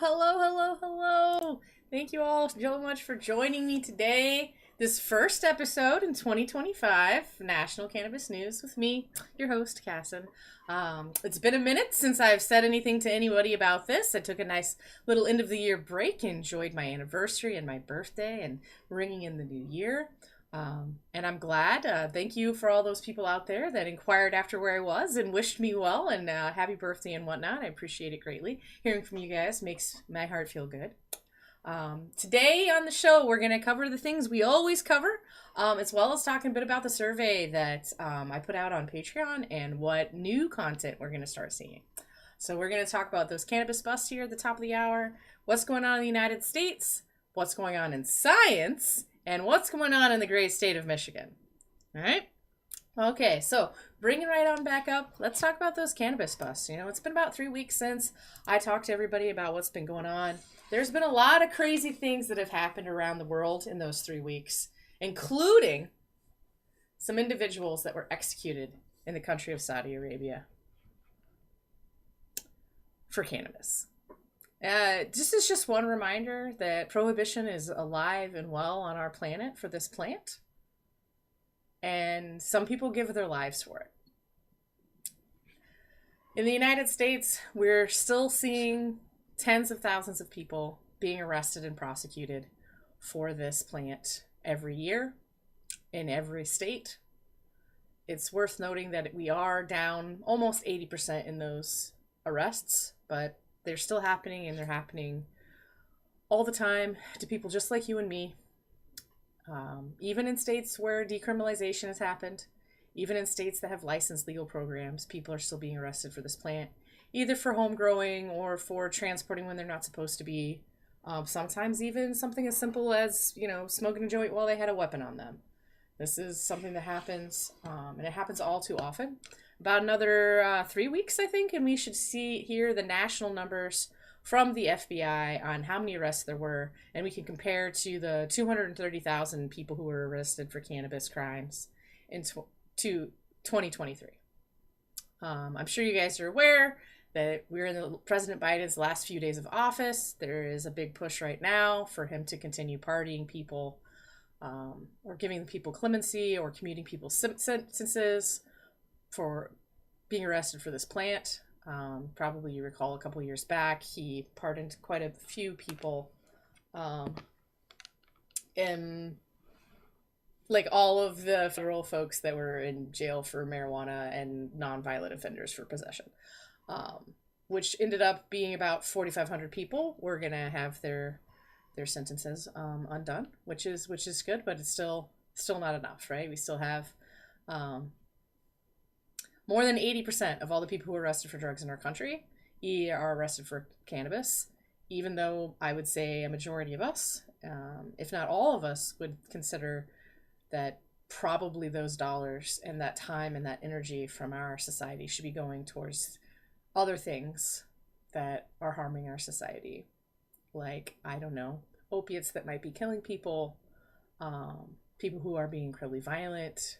Hello, hello, hello. Thank you all so much for joining me today. This first episode in 2025, National Cannabis News, with me, your host, Cassin. It's been a minute since I've said anything to anybody about this. I took a nice little end of the year break, enjoyed my anniversary and my birthday, and ringing in the new year. And I'm glad. Thank you for all those people out there that inquired after where I was and wished me well and happy birthday and whatnot. I appreciate it greatly. Hearing from you guys makes my heart feel good. Today on the show, we're going to cover the things we always cover, as well as talking a bit about the survey that I put out on Patreon and what new content we're going to start seeing. So we're going to talk about those cannabis busts here at the top of the hour, what's going on in the United States, what's going on in science, and what's going on in the great state of Michigan. All right? Okay, so bring it right on back up. Let's talk about those cannabis busts. You know, it's been about 3 weeks since I talked to everybody about what's been going on. There's been a lot of crazy things that have happened around the world in those 3 weeks, including some individuals that were executed in the country of Saudi Arabia for cannabis. This is just one reminder that prohibition is alive and well on our planet for this plant. And some people give their lives for it. In the United States, we're still seeing tens of thousands of people being arrested and prosecuted for this plant every year in every state. It's worth noting that we are down almost 80% in those arrests, but they're still happening, and they're happening all the time to people just like you and me. Even in states where decriminalization has happened, even in states that have licensed legal programs, people are still being arrested for this plant, either for home growing or for transporting when they're not supposed to be. Sometimes even something as simple as, smoking a joint while they had a weapon on them. This is something that happens, and it happens all too often. About another 3 weeks, I think, and we should hear the national numbers from the FBI on how many arrests there were, and we can compare to the 230,000 people who were arrested for cannabis crimes in 2023. I'm sure you guys are aware that we're in President Biden's last few days of office. There is a big push right now for him to continue pardoning people, or giving people clemency, or commuting people's sentences for being arrested for this plant. Probably you recall a couple years back, he pardoned quite a few people, and like all of the federal folks that were in jail for marijuana and nonviolent offenders for possession, which ended up being about 4,500 people were gonna have their sentences undone, which is good, but it's still not enough, right? We still have more than 80% of all the people who are arrested for drugs in our country are arrested for cannabis, even though I would say a majority of us, if not all of us, would consider that probably those dollars and that time and that energy from our society should be going towards other things that are harming our society. Like, I don't know, opiates that might be killing people, people who are being incredibly violent,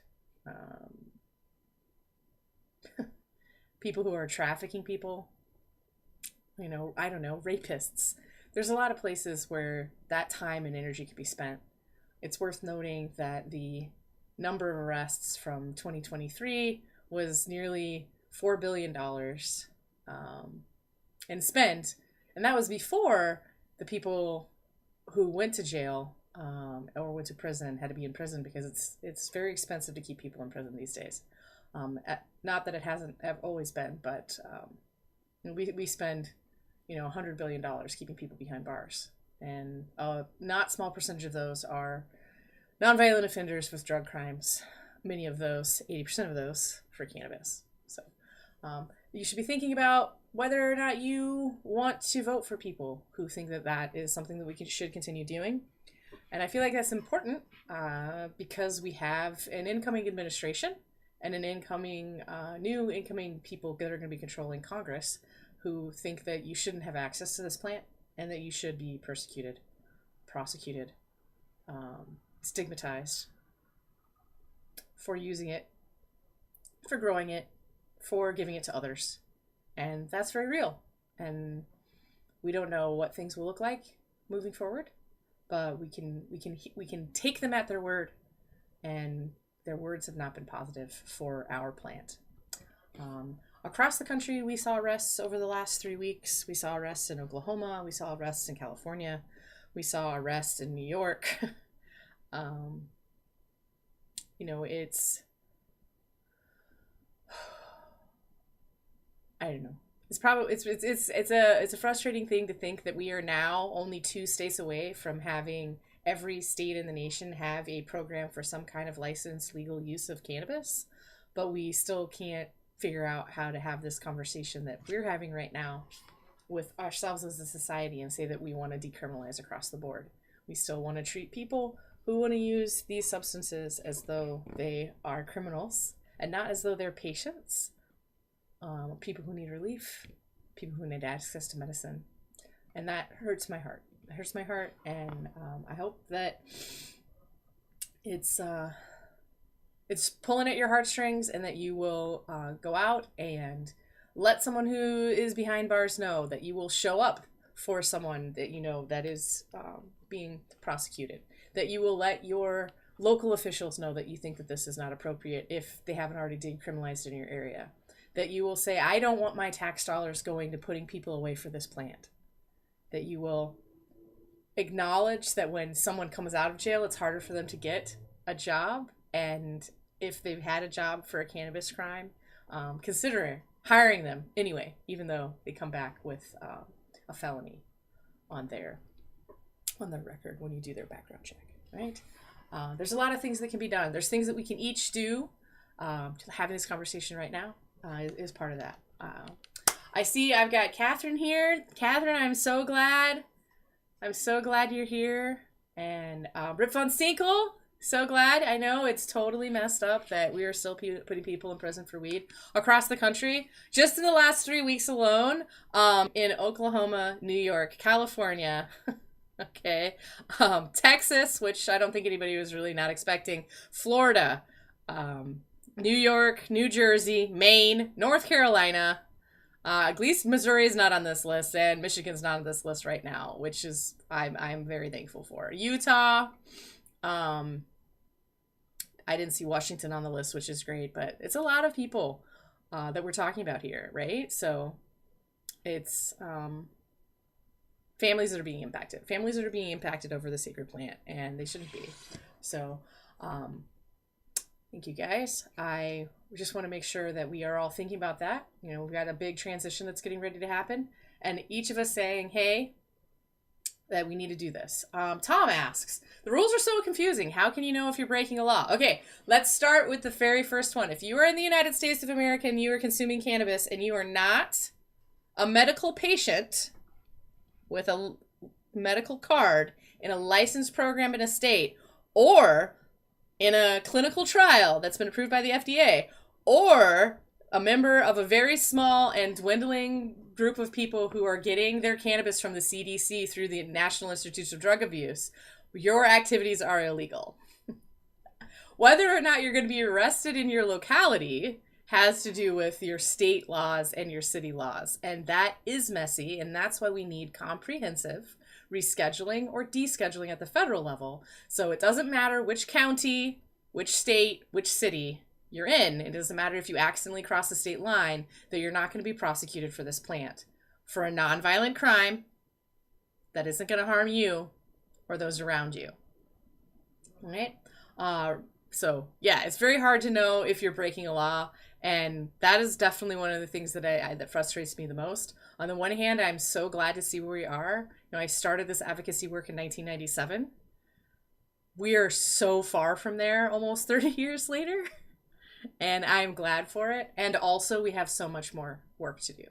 people who are trafficking people, I don't know, rapists. There's a lot of places where that time and energy could be spent. It's worth noting that the number of arrests from 2023 was nearly $4 billion in spend. And that was before the people who went to jail or went to prison had to be in prison, because it's very expensive to keep people in prison these days. Not that it hasn't always been, but we spend, $100 billion keeping people behind bars. And a not small percentage of those are nonviolent offenders with drug crimes. Many of those, 80% of those, for cannabis. So you should be thinking about whether or not you want to vote for people who think that is something that we should continue doing. And I feel like that's important because we have an incoming administration and an new incoming people that are going to be controlling Congress, who think that you shouldn't have access to this plant and that you should be persecuted, prosecuted, stigmatized for using it, for growing it, for giving it to others. And that's very real. And We don't know what things will look like moving forward, but we can take them at their word, and their words have not been positive for our plant. Across the country, we saw arrests over the last 3 weeks. We saw arrests in Oklahoma. We saw arrests in California. We saw arrests in New York. It's, I don't know. It's probably it's a frustrating thing to think that we are now only 2 states away from having every state in the nation have a program for some kind of licensed legal use of cannabis, but we still can't figure out how to have this conversation that we're having right now with ourselves as a society and say that we want to decriminalize across the board. We still want to treat people who want to use these substances as though they are criminals and not as though they're patients, people who need relief, people who need access to medicine. And that hurts my heart. It hurts my heart, and I hope that it's pulling at your heartstrings, and that you will go out and let someone who is behind bars know, that you will show up for someone that you know that is being prosecuted, that you will let your local officials know that you think that this is not appropriate if they haven't already decriminalized in your area, that you will say, I don't want my tax dollars going to putting people away for this plant, that you will acknowledge that when someone comes out of jail, it's harder for them to get a job, and if they've had a job for a cannabis crime, consider hiring them anyway, even though they come back with a felony on their record when you do their background check, right? There's a lot of things that can be done. There's things that we can each do. Having this conversation right now is part of that. I see I've got Catherine here. Catherine, I'm so glad you're here. And Rip Von Sinkle, so glad. I know it's totally messed up that we are still putting people in prison for weed across the country. Just in the last 3 weeks alone, in Oklahoma, New York, California, okay, Texas, which I don't think anybody was really not expecting, Florida, New York, New Jersey, Maine, North Carolina. At least Missouri is not on this list, and Michigan's not on this list right now, which is I'm very thankful for. Utah, I didn't see Washington on the list, which is great, but it's a lot of people that we're talking about here, right? So it's families that are being impacted. Families that are being impacted over the sacred plant, and they shouldn't be. So thank you, guys. I just want to make sure that we are all thinking about that. You know, we've got a big transition that's getting ready to happen, and each of us saying, hey, that we need to do this. Tom asks, the rules are so confusing. How can you know if you're breaking a law? Okay, let's start with the very first one. If you are in the United States of America and you are consuming cannabis and you are not a medical patient with a medical card in a licensed program in a state, or in a clinical trial that's been approved by the FDA, or a member of a very small and dwindling group of people who are getting their cannabis from the CDC through the National Institutes of Drug Abuse, your activities are illegal. Whether or not you're going to be arrested in your locality has to do with your state laws and your city laws. And that is messy, and that's why we need comprehensive rescheduling or descheduling at the federal level. So it doesn't matter which county, which state, which city you're in. It doesn't matter if you accidentally cross the state line, that you're not going to be prosecuted for this plant for a nonviolent crime that isn't going to harm you or those around you. All right? So yeah, it's very hard to know if you're breaking a law, and that is definitely one of the things that that frustrates me the most. On the one hand, I'm so glad to see where we are. You know, I started this advocacy work in 1997. We are so far from there almost 30 years later. And I'm glad for it. And also, we have so much more work to do.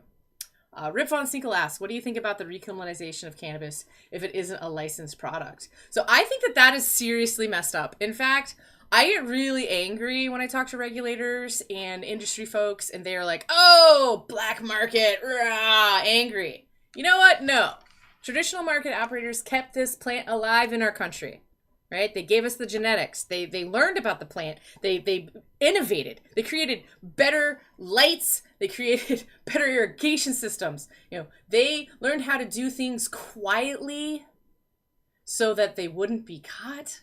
Rip Von Sinkle asks, what do you think about the recriminalization of cannabis if it isn't a licensed product? So I think that is seriously messed up. In fact, I get really angry when I talk to regulators and industry folks, and they're like, oh, black market, rah, angry. You know what? No. Traditional market operators kept this plant alive in our country. right? They gave us the genetics. They learned about the plant. They innovated. They created better lights. They created better irrigation systems. They learned how to do things quietly so that they wouldn't be caught.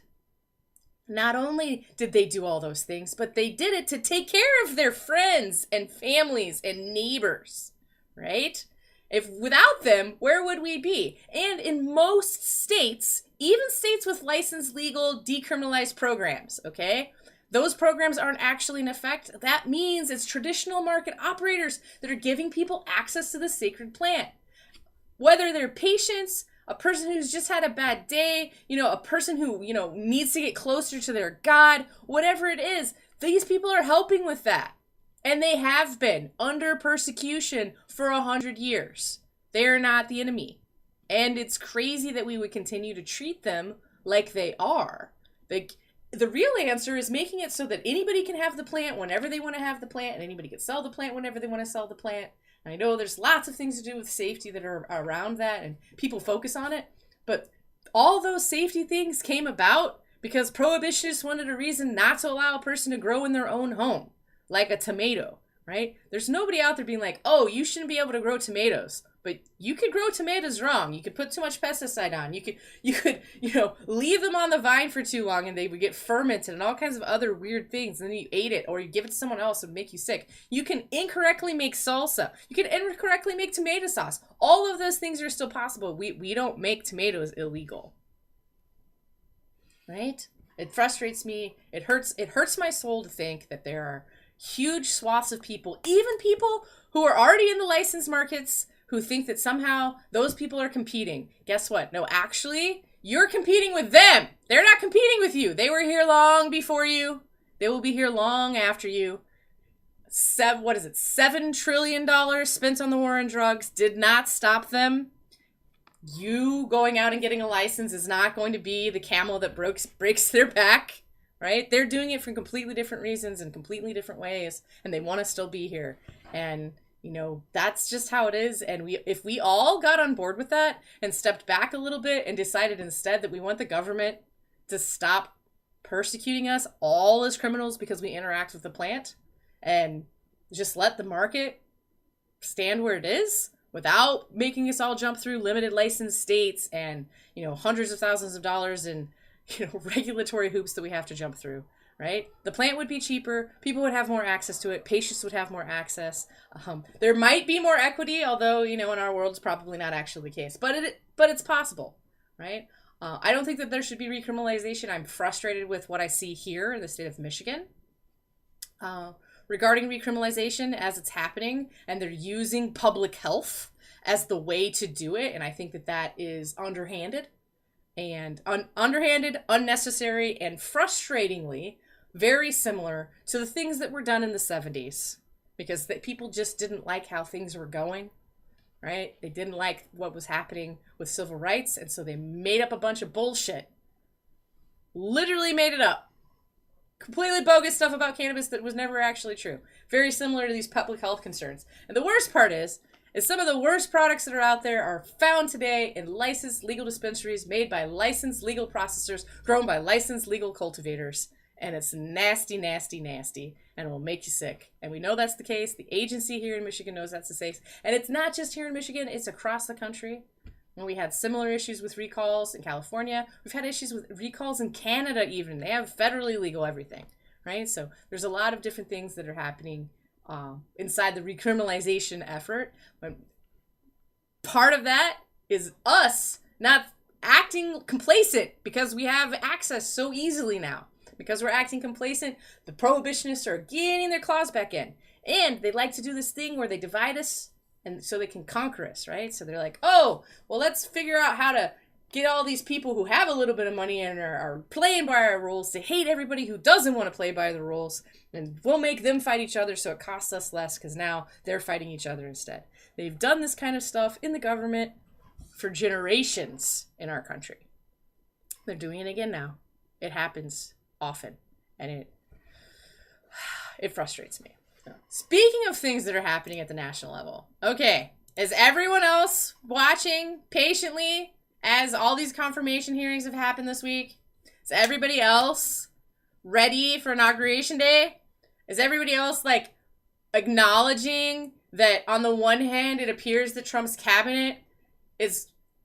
Not only did they do all those things, but they did it to take care of their friends and families and neighbors, right? If without them, where would we be? And in most states, even states with licensed, legal, decriminalized programs, okay? Those programs aren't actually in effect. That means it's traditional market operators that are giving people access to the sacred plant. Whether they're patients, a person who's just had a bad day, a person who, needs to get closer to their God, whatever it is, these people are helping with that. And they have been under persecution for 100 years. They are not the enemy. And it's crazy that we would continue to treat them like they are. The real answer is making it so that anybody can have the plant whenever they want to have the plant, and anybody can sell the plant whenever they want to sell the plant. I know there's lots of things to do with safety that are around that, and people focus on it, but all those safety things came about because prohibitionists wanted a reason not to allow a person to grow in their own home, like a tomato, right? There's nobody out there being like, oh, you shouldn't be able to grow tomatoes, but you could grow tomatoes wrong. You could put too much pesticide on. You could, leave them on the vine for too long and they would get fermented and all kinds of other weird things. And then you ate it or you give it to someone else and make you sick. You can incorrectly make salsa. You can incorrectly make tomato sauce. All of those things are still possible. We don't make tomatoes illegal. Right? It frustrates me. It hurts my soul to think that there are huge swaths of people, even people who are already in the licensed markets, who think that somehow those people are competing. Guess what? No, actually, you're competing with them. They're not competing with you. They were here long before you. They will be here long after you. $7 trillion spent on the war on drugs did not stop them. You going out and getting a license is not going to be the camel that breaks their back, right? They're doing it for completely different reasons and completely different ways, and they want to still be here. And that's just how it is. And if we all got on board with that and stepped back a little bit and decided instead that we want the government to stop persecuting us all as criminals because we interact with the plant and just let the market stand where it is without making us all jump through limited license states and, hundreds of thousands of dollars in, regulatory hoops that we have to jump through. Right? The plant would be cheaper. People would have more access to it. Patients would have more access. There might be more equity, although, in our world, it's probably not actually the case. But it's possible, right? I don't think that there should be recriminalization. I'm frustrated with what I see here in the state of Michigan regarding recriminalization as it's happening, and they're using public health as the way to do it. And I think that is underhanded and unnecessary, and frustratingly very similar to the things that were done in the 70s, because people just didn't like how things were going, right? They didn't like what was happening with civil rights, and so they made up a bunch of bullshit. Literally made it up. Completely bogus stuff about cannabis that was never actually true. Very similar to these public health concerns. And the worst part is some of the worst products that are out there are found today in licensed legal dispensaries made by licensed legal processors, grown by licensed legal cultivators. And it's nasty, nasty, nasty, and it will make you sick. And we know that's the case. The agency here in Michigan knows that's the case. And it's not just here in Michigan, it's across the country. And we had similar issues with recalls in California. We've had issues with recalls in Canada even. They have federally legal everything, right? So there's a lot of different things that are happening inside the recriminalization effort. But part of that is us not acting complacent because we have access so easily now. Because we're acting complacent, the prohibitionists are getting their claws back in. And they like to do this thing where they divide us and so they can conquer us, right? So they're like, oh, well, let's figure out how to get all these people who have a little bit of money and are playing by our rules to hate everybody who doesn't want to play by the rules. And we'll make them fight each other so it costs us less because now they're fighting each other instead. They've done this kind of stuff in the government for generations in our country. They're doing it again now. It happens often, and it frustrates me. Speaking of things that are happening at the national level, okay, is everyone else watching patiently as all these confirmation hearings have happened this week? Is everybody else ready for Inauguration Day? Is everybody else, like, acknowledging that on the one hand, it appears that Trump's cabinet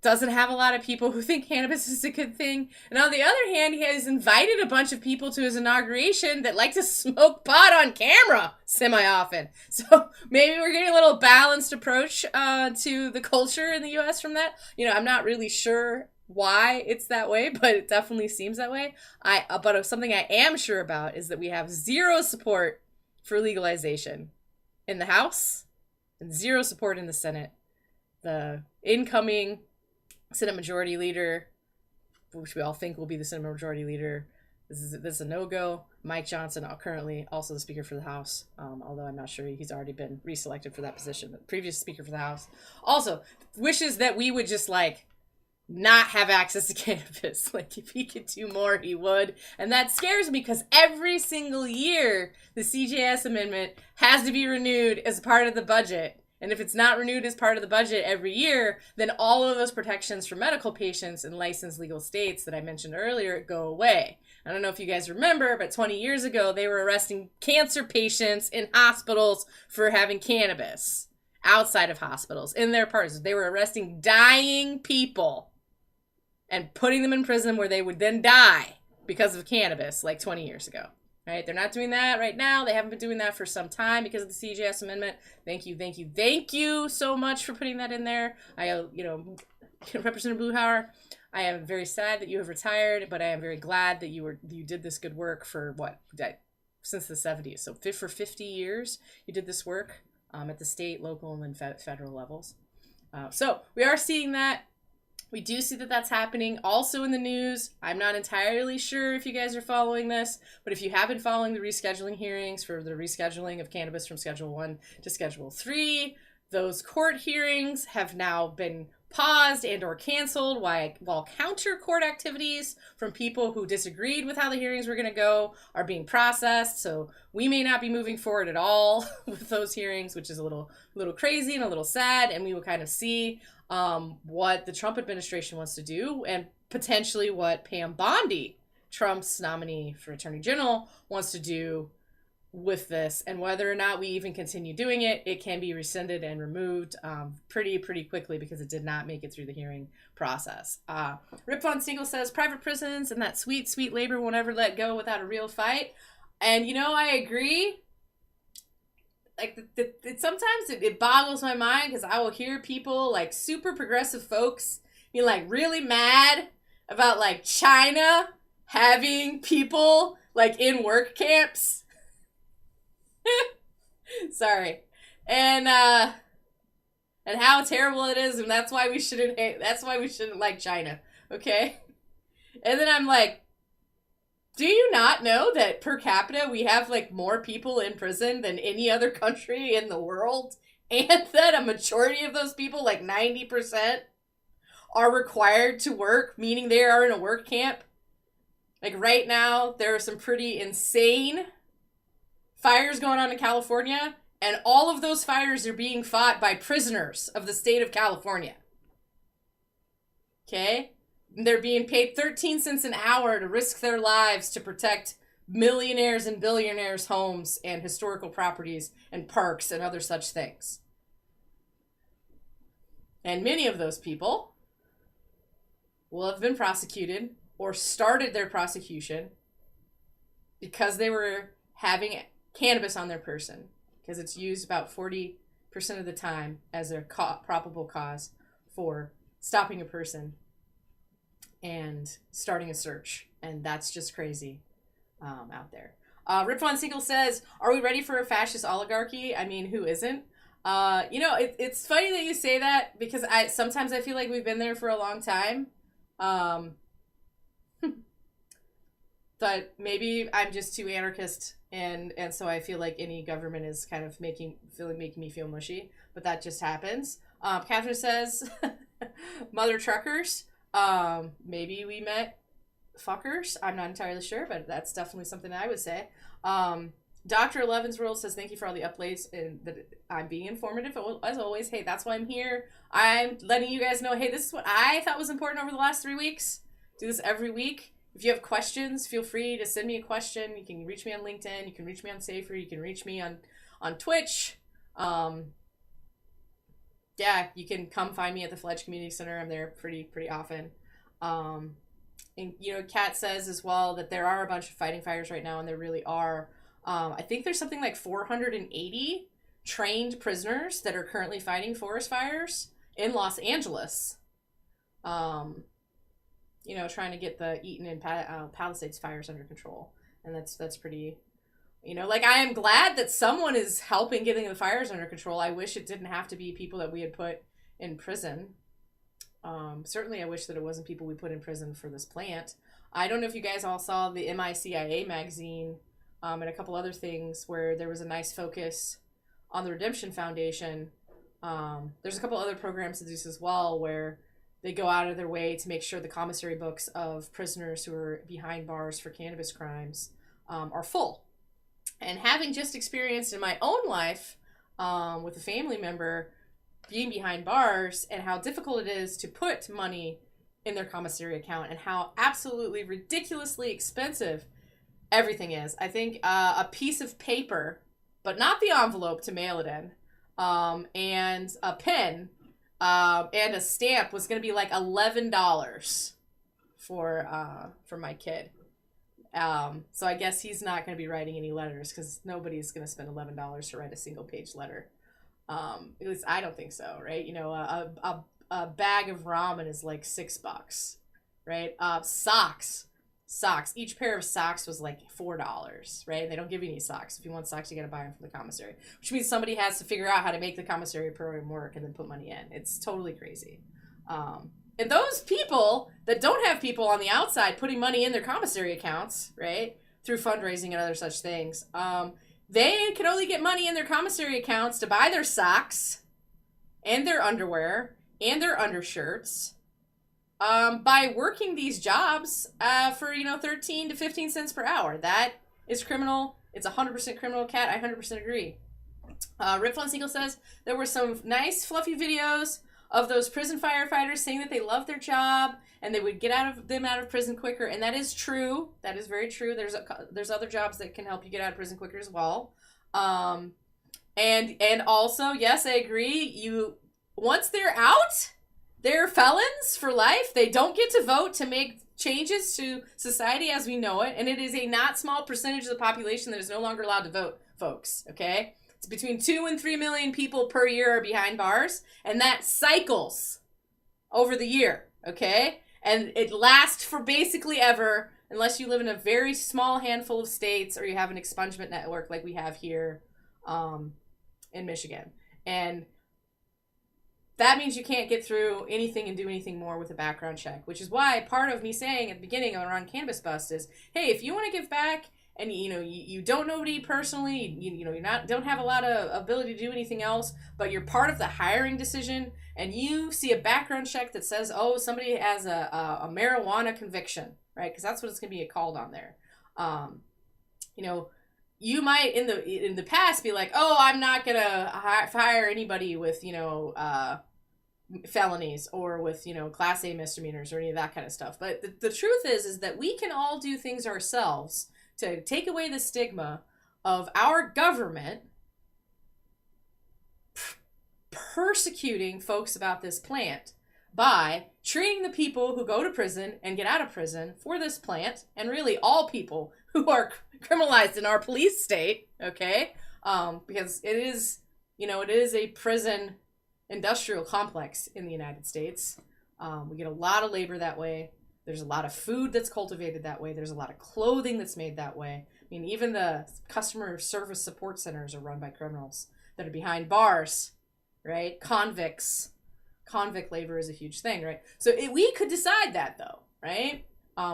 doesn't have a lot of people who think cannabis is a good thing, and on the other hand, he has invited a bunch of people to his inauguration that like to smoke pot on camera semi-often. So maybe we're getting a little balanced approach to the culture in the U.S. from that. You know, I'm not really sure why it's that way, but it definitely seems that way. But something I am sure about is that we have zero support for legalization in the House and zero support in the Senate. The incoming Senate Majority Leader, which we all think will be the Senate Majority Leader, this is a no-go. Mike Johnson, currently also the Speaker for the House, although I'm not sure he's already been reselected for that position. The previous Speaker for the House also wishes that we would just, like, not have access to cannabis. Like, if he could do more, he would. And that scares me because every single year, the CJS amendment has to be renewed as part of the budget. And if it's not renewed as part of the budget every year, then all of those protections for medical patients in licensed legal states that I mentioned earlier go away. I don't know if you guys remember, but 20 years ago, they were arresting cancer patients in hospitals for having cannabis outside of hospitals in their apartments. They were arresting dying people and putting them in prison where they would then die because of cannabis, like 20 years ago. Right? They're not doing that right now. They haven't been doing that for some time because of the CJS amendment. Thank you so much for putting that in there. Representative Bluehauer, I am very sad that you have retired, but I am very glad that you did this good work for since the 70s. So for 50 years, you did this work at the state, local, and federal levels. So we are seeing that. We do see that that's happening also in the news. I'm not entirely sure if you guys are following this, but if you have been following the rescheduling hearings for the rescheduling of cannabis from Schedule 1 to Schedule 3, those court hearings have now been paused and or canceled while counter court activities from people who disagreed with how the hearings were going to go are being processed. So we may not be moving forward at all with those hearings, which is a little crazy and a little sad, and we will kind of see what the Trump administration wants to do and potentially what Pam Bondi, Trump's nominee for Attorney General, wants to do with this, and whether or not we even continue doing it. It can be rescinded and removed pretty quickly because it did not make it through the hearing process. Rip Von Siegel says private prisons and that sweet labor won't ever let go without a real fight. And I agree. Like, sometimes it boggles my mind because I will hear people, like, super progressive folks be, like, really mad about, like, China having people, like, in work camps. Sorry. And how terrible it is, and that's why we shouldn't like China, okay? And then I'm like, do you not know that per capita we have, like, more people in prison than any other country in the world? And that a majority of those people, like 90%, are required to work, meaning they are in a work camp? Like, right now, there are some pretty insane fires going on in California, and all of those fires are being fought by prisoners of the state of California. Okay? They're being paid 13 cents an hour to risk their lives to protect millionaires' and billionaires' homes and historical properties and parks and other such things. And many of those people will have been prosecuted or started their prosecution because they were having cannabis on their person, because it's used about 40% of the time as a probable cause for stopping a person and starting a search. And that's just crazy out there. Rip Von Siegel says, are we ready for a fascist oligarchy? I mean, who isn't? It's funny that you say that, because sometimes I feel like we've been there for a long time. But maybe I'm just too anarchist, and so I feel like any government is kind of making me feel mushy, but that just happens. Catherine says, mother truckers, maybe we met fuckers. I'm not entirely sure, but that's definitely something I would say. Dr. Eleven's World says, thank you for all the updates and that I'm being informative as always. Hey, that's why I'm here. I'm letting you guys know, hey, this is what I thought was important over the last 3 weeks. Do this every week. if you have questions, feel free to send me a question. You can reach me on LinkedIn. You can reach me on Safer. You can reach me on Twitch. Yeah, you can come find me at the Fledge Community Center. I'm there pretty often. And, you know, Kat says as well that there are a bunch of fighting fires right now, and there really are. I think there's something like 480 trained prisoners that are currently fighting forest fires in Los Angeles. You know, trying to get the Eaton and Palisades fires under control. And that's pretty, you know, like, I am glad that someone is helping getting the fires under control. I wish it didn't have to be people that we had put in prison. Certainly I wish that it wasn't people we put in prison for this plant. I don't know if you guys all saw the MICIA magazine and a couple other things where there was a nice focus on the Redemption Foundation. There's a couple other programs that do this as well, where they go out of their way to make sure the commissary books of prisoners who are behind bars for cannabis crimes are full. And having just experienced in my own life with a family member being behind bars and how difficult it is to put money in their commissary account and how absolutely ridiculously expensive everything is. I think a piece of paper, but not the envelope to mail it in, and a pen and a stamp was going to be like $11 for my kid. So I guess he's not going to be writing any letters because nobody's going to spend $11 to write a single page letter. At least I don't think so, right? You know, a bag of ramen is like $6, right? Socks. Each pair of socks was like $4, right? They don't give you any socks. If you want socks, you got to buy them from the commissary, which means somebody has to figure out how to make the commissary program work and then put money in. It's totally crazy. And those people that don't have people on the outside putting money in their commissary accounts, right, through fundraising and other such things, they can only get money in their commissary accounts to buy their socks and their underwear and their undershirts by working these jobs for, 13 to 15 cents per hour. That is criminal. It's 100% criminal, Kat. I 100% agree. Rip Von Siegel says there were some nice fluffy videos of those prison firefighters saying that they love their job and they would get out of prison quicker, and that is true. That is very true. There's other jobs that can help you get out of prison quicker as well. And also, yes, I agree. Once they're out, they're felons for life. They don't get to vote to make changes to society as we know it, and it is a not small percentage of the population that is no longer allowed to vote, folks. Okay. It's between 2 and 3 million people per year are behind bars, and that cycles over the year, okay? And it lasts for basically ever, unless you live in a very small handful of states or you have an expungement network like we have here in Michigan. And that means you can't get through anything and do anything more with a background check, which is why part of me saying at the beginning around Cannabis Bust is, hey, if you want to give back, and you don't know anybody personally, don't have a lot of ability to do anything else, but you're part of the hiring decision, and you see a background check that says, oh, somebody has a marijuana conviction, right? Because that's what it's going to be called on there. You might in the past be like, oh, I'm not going to hire anybody with felonies or with Class A misdemeanors or any of that kind of stuff. But the truth is that we can all do things ourselves to take away the stigma of our government persecuting folks about this plant by treating the people who go to prison and get out of prison for this plant, and really all people who are criminalized in our police state, okay? Because it is a prison industrial complex in the United States. We get a lot of labor that way. There's a lot of food that's cultivated that way. There's a lot of clothing that's made that way. I mean, even the customer service support centers are run by criminals that are behind bars, right? Convicts. Convict labor is a huge thing, right? So we could decide that, though, right?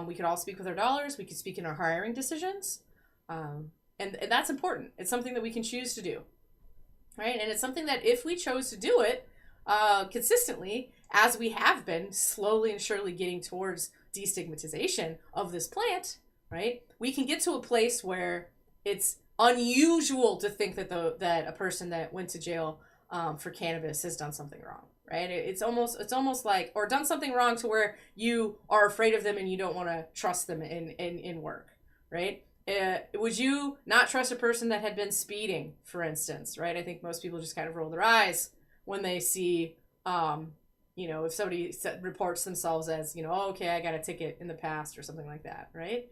We could all speak with our dollars. We could speak in our hiring decisions. And that's important. It's something that we can choose to do, right? And it's something that if we chose to do it consistently, as we have been slowly and surely getting towards destigmatization of this plant, right? We can get to a place where it's unusual to think that a person that went to jail for cannabis has done something wrong, right? It's almost like, or done something wrong to where you are afraid of them and you don't want to trust them in work, right? Would you not trust a person that had been speeding, for instance, right? I think most people just kind of roll their eyes when they see, if somebody reports themselves as, oh, okay, I got a ticket in the past or something like that, right?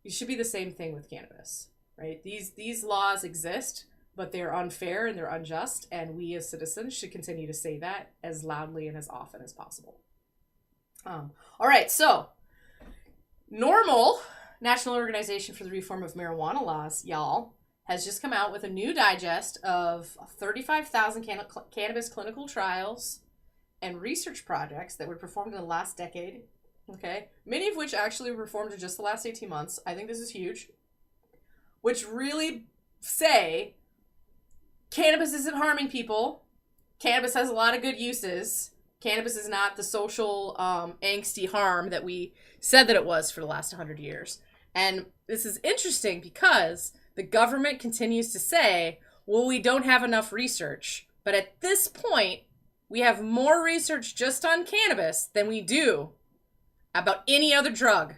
It should be the same thing with cannabis, right? These laws exist, but they're unfair and they're unjust, and we as citizens should continue to say that as loudly and as often as possible. All right, so NORML, National Organization for the Reform of Marijuana Laws, y'all, has just come out with a new digest of 35,000 cannabis clinical trials and research projects that were performed in the last decade. Okay, many of which actually were performed in just the last 18 months. I think this is huge. Which really say cannabis isn't harming people. Cannabis has a lot of good uses. Cannabis is not the social angsty harm that we said that it was for the last 100 years. And this is interesting because the government continues to say, well, we don't have enough research. But at this point, we have more research just on cannabis than we do about any other drug.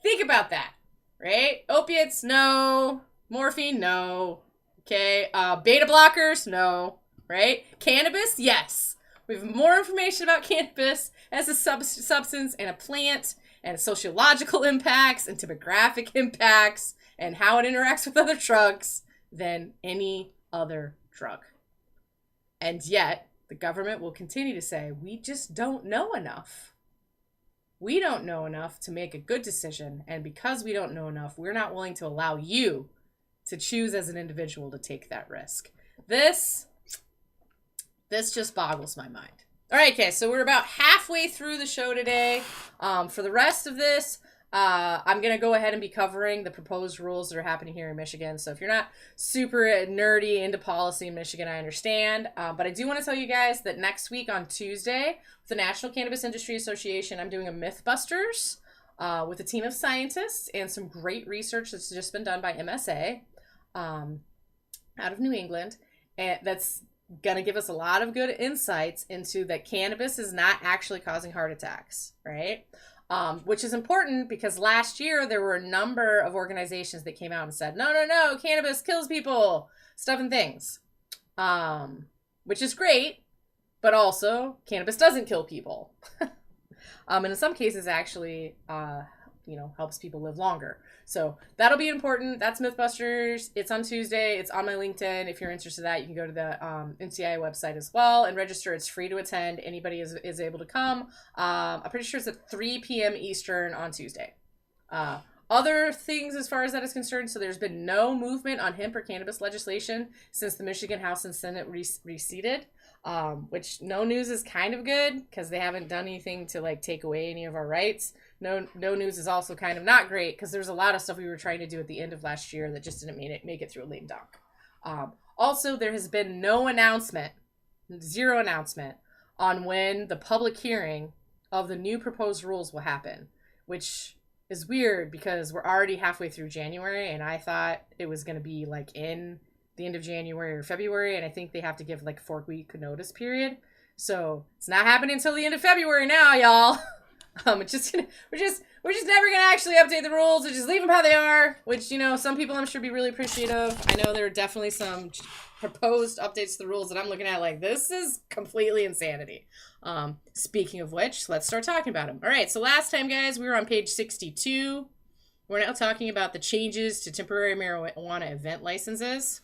Think about that, right? Opiates, no. Morphine, no. Okay, beta blockers, no. Right? Cannabis, yes. We have more information about cannabis as a substance and a plant and sociological impacts and demographic impacts and how it interacts with other drugs than any other drug. And yet, the government will continue to say, we just don't know enough. We don't know enough to make a good decision, and because we don't know enough, we're not willing to allow you to choose as an individual to take that risk. This just boggles my mind. All right, okay, so we're about halfway through the show today. For the rest of this, I'm going to go ahead and be covering the proposed rules that are happening here in Michigan. So if you're not super nerdy into policy in Michigan, I understand. But I do want to tell you guys that next week on Tuesday, with the National Cannabis Industry Association, I'm doing a Mythbusters with a team of scientists and some great research that's just been done by MSA out of New England. And that's going to give us a lot of good insights into that cannabis is not actually causing heart attacks, right? Which is important because last year there were a number of organizations that came out and said, no, cannabis kills people, stuff and things, which is great, but also cannabis doesn't kill people. And in some cases actually, helps people live longer. So that'll be important. That's Mythbusters. It's on Tuesday. It's on my LinkedIn. If you're interested in that, you can go to the NCI website as well and register. It's free to attend. Anybody is able to come. I'm pretty sure it's at 3 p.m. Eastern on Tuesday. Other things as far as that is concerned, so there's been no movement on hemp or cannabis legislation since the Michigan House and Senate reseated, which no news is kind of good because they haven't done anything to take away any of our rights. No news is also kind of not great because there's a lot of stuff we were trying to do at the end of last year that just didn't make it through a lame dunk. Also, there has been zero announcement on when the public hearing of the new proposed rules will happen, which is weird because we're already halfway through January and I thought it was going to be in the end of January or February, and I think they have to give a 4-week notice period. So it's not happening until the end of February now, y'all. We're just never gonna actually update the rules. We're just leave them how they are, which some people I'm sure be really appreciative. I know there are definitely some proposed updates to the rules that I'm looking at this is completely insanity. Speaking of which, let's start talking about them. All right, so last time, guys, we were on page 62. We're now talking about the changes to temporary marijuana event licenses.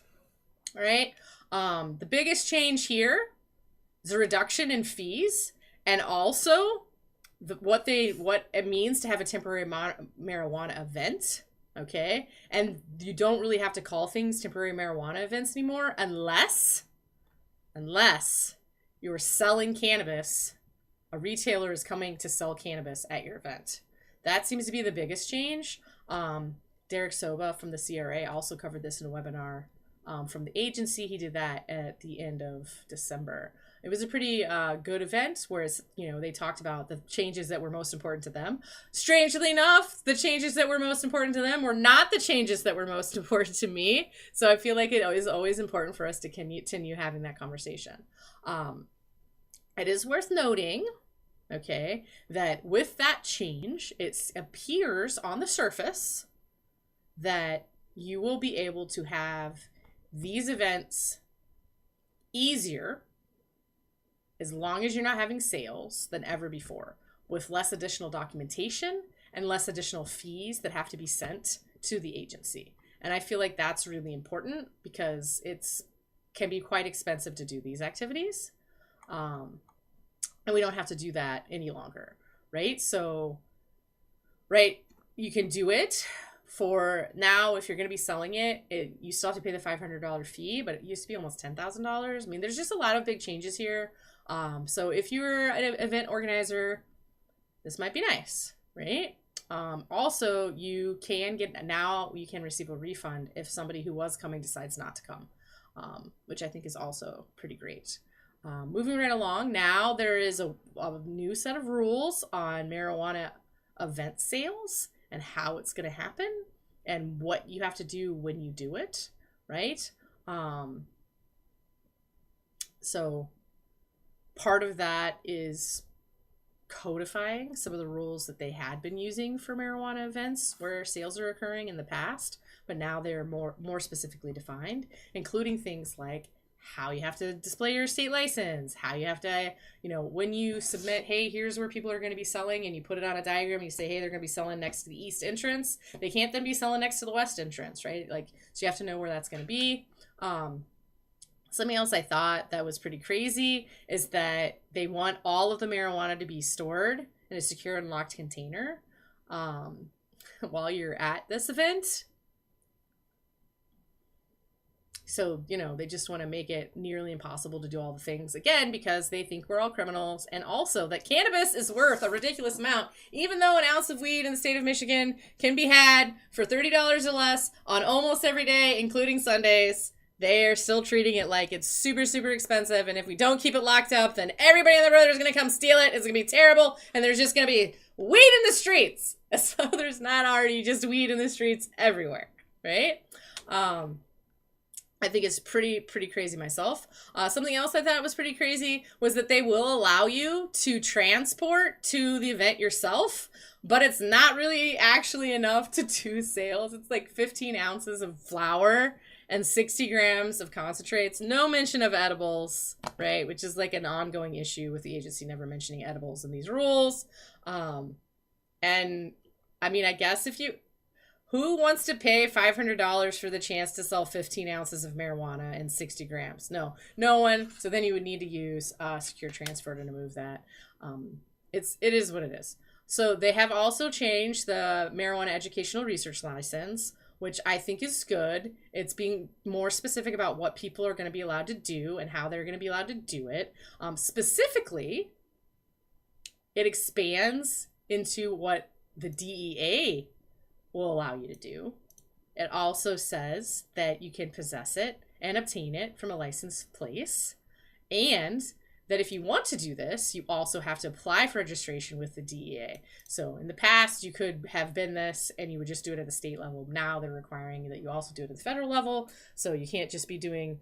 All right, the biggest change here is a reduction in fees, and also what it means to have a temporary marijuana event, okay? And you don't really have to call things temporary marijuana events anymore unless you're selling cannabis. A retailer is coming to sell cannabis at your event. That seems to be the biggest change. Derek Soba from the CRA also covered this in a webinar from the agency. He did that at the end of December. It was a pretty good event, whereas, they talked about the changes that were most important to them. Strangely enough, the changes that were most important to them were not the changes that were most important to me. So I feel like it is always important for us to continue having that conversation. It is worth noting, okay, that with that change, it appears on the surface that you will be able to have these events easier as long as you're not having sales than ever before, with less additional documentation and less additional fees that have to be sent to the agency. And I feel like that's really important because can be quite expensive to do these activities. And we don't have to do that any longer, right? So, right, you can do it for now. If you're going to be selling it, you still have to pay the $500 fee, but it used to be almost $10,000. I mean, there's just a lot of big changes here. So if you're an event organizer, this might be nice, right? Also, you can receive a refund if somebody who was coming decides not to come, which I think is also pretty great. Moving right along, now there is a new set of rules on marijuana event sales and how it's going to happen and what you have to do when you do it, right? So part of that is codifying some of the rules that they had been using for marijuana events where sales are occurring in the past, but now they're more specifically defined, including things like how you have to display your state license, how you have to, when you submit, hey, here's where people are going to be selling, and you put it on a diagram, and you say, hey, they're going to be selling next to the east entrance. They can't then be selling next to the west entrance, right? So you have to know where that's going to be. Something else I thought that was pretty crazy is that they want all of the marijuana to be stored in a secure and locked container while you're at this event. So, they just want to make it nearly impossible to do all the things, again, because they think we're all criminals, and also that cannabis is worth a ridiculous amount. Even though an ounce of weed in the state of Michigan can be had for $30 or less on almost every day, including Sundays, they're still treating it like it's super, super expensive, and if we don't keep it locked up, then everybody and their brother is going to come steal it. It's going to be terrible, and there's just going to be weed in the streets. So there's not already just weed in the streets everywhere, right? I think it's pretty crazy myself. Something else I thought was pretty crazy was that they will allow you to transport to the event yourself, but it's not really actually enough to do sales. It's like 15 ounces of flour and 60 grams of concentrates. No mention of edibles, right? Which is like an ongoing issue with the agency never mentioning edibles in these rules. And I mean, I guess who wants to pay $500 for the chance to sell 15 ounces of marijuana and 60 grams? No one. So then you would need to use secure transfer to move that. It is what it is. So they have also changed the marijuana educational research license, which I think is good. It's being more specific about what people are going to be allowed to do and how they're going to be allowed to do it. Specifically, it expands into what the DEA will allow you to do. It also says that you can possess it and obtain it from a licensed place, and that if you want to do this, you also have to apply for registration with the DEA. So in the past, you could have been this and you would just do it at the state level. Now they're requiring that you also do it at the federal level. So you can't just be doing